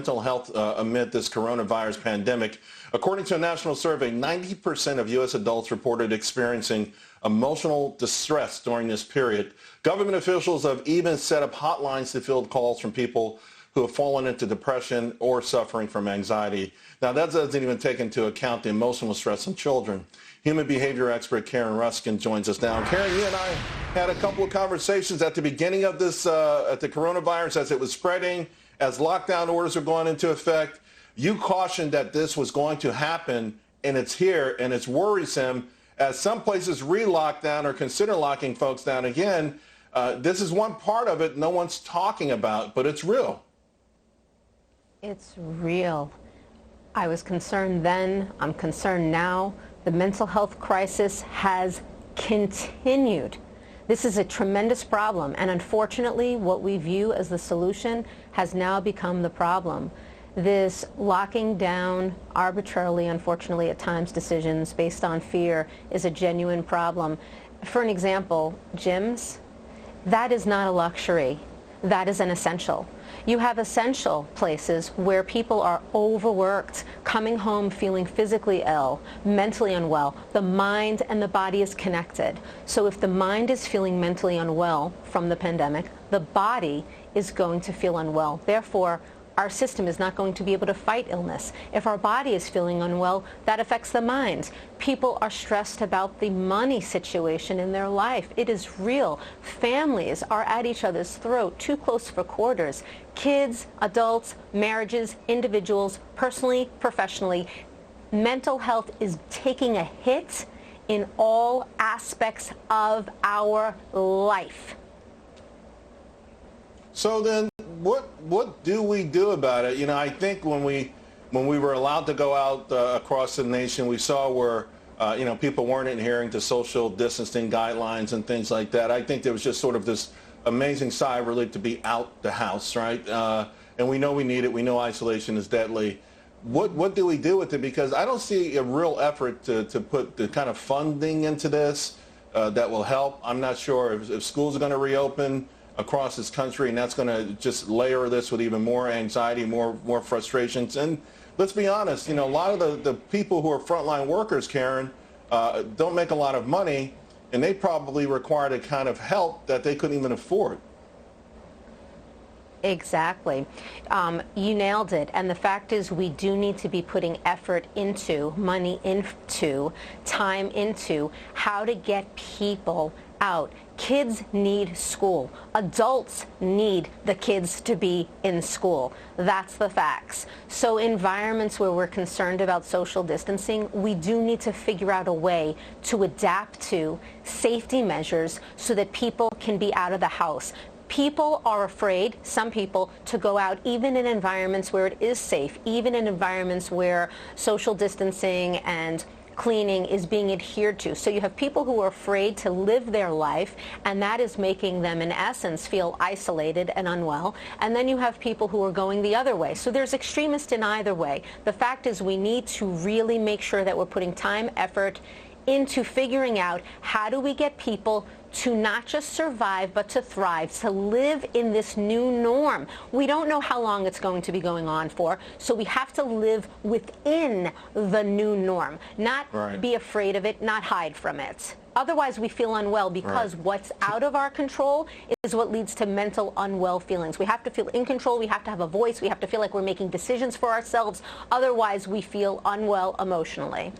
mental health amid this coronavirus pandemic. According to a national survey, 90% of U.S. adults reported experiencing emotional distress during this period. Government officials have even set up hotlines to field calls from people who have fallen into depression or suffering from anxiety. Now, that doesn't even take into account the emotional stress in children. Human behavior expert Karen Ruskin joins us now. Karen, you and I had a couple of conversations at the beginning of this, at the coronavirus, as it was spreading, as lockdown orders were going into effect. You cautioned that this was going to happen, and it's here, and it's worrisome. As some places re-lock down or consider locking folks down again, this is one part of it no one's talking about, but it's real. It's real. I was concerned then. I'm concerned now. The mental health crisis has continued. This is a tremendous problem, and unfortunately, what we view as the solution has now become the problem. This locking down arbitrarily, unfortunately at times, decisions based on fear is a genuine problem. For an example, gyms, that is not a luxury. That is an essential. You have essential places where people are overworked, coming home feeling physically ill, mentally unwell. The mind and the body is connected. So if the mind is feeling mentally unwell from the pandemic, the body is going to feel unwell. Therefore, our system is not going to be able to fight illness. If our body is feeling unwell, that affects the mind. People are stressed about the money situation in their life. It is real. Families are at each other's throat, too close for quarters. Kids, adults, marriages, individuals, personally, professionally. Mental health is taking a hit in all aspects of our life. So then what do we do about it? You know, I think when we were allowed to go out across the nation, we saw where, people weren't adhering to social distancing guidelines and things like that. I think there was just sort of this amazing sigh of relief to be out the house, right? And we know we need it. We know isolation is deadly. What do we do with it? Because I don't see a real effort to put the kind of funding into this that will help. I'm not sure if schools are going to reopen across this country, and that's going to just layer this with even more anxiety, more frustrations. And let's be honest, a lot of the people who are frontline workers, Karen, don't make a lot of money, and they probably required a kind of help that they couldn't even afford. Exactly. You nailed it. And the fact is, we do need to be putting effort into, money into, time into how to get people out. Kids need school. Adults need the kids to be in school. That's the facts. So environments where we're concerned about social distancing, we do need to figure out a way to adapt to safety measures so that people can be out of the house. People are afraid, some people, to go out even in environments where it is safe, even in environments where social distancing and cleaning is being adhered to. So you have people who are afraid to live their life, and that is making them, in essence, feel isolated and unwell. And then you have people who are going the other way. So there's extremists in either way. The fact is, we need to really make sure that we're putting time, effort into figuring out how do we get people to not just survive, but to thrive, to live in this new norm. We don't know how long it's going to be going on for, so we have to live within the new norm, not be afraid of it, not hide from it. Otherwise, we feel unwell because what's out of our control is what leads to mental unwell feelings. We have to feel in control. We have to have a voice. We have to feel like we're making decisions for ourselves. Otherwise, we feel unwell emotionally.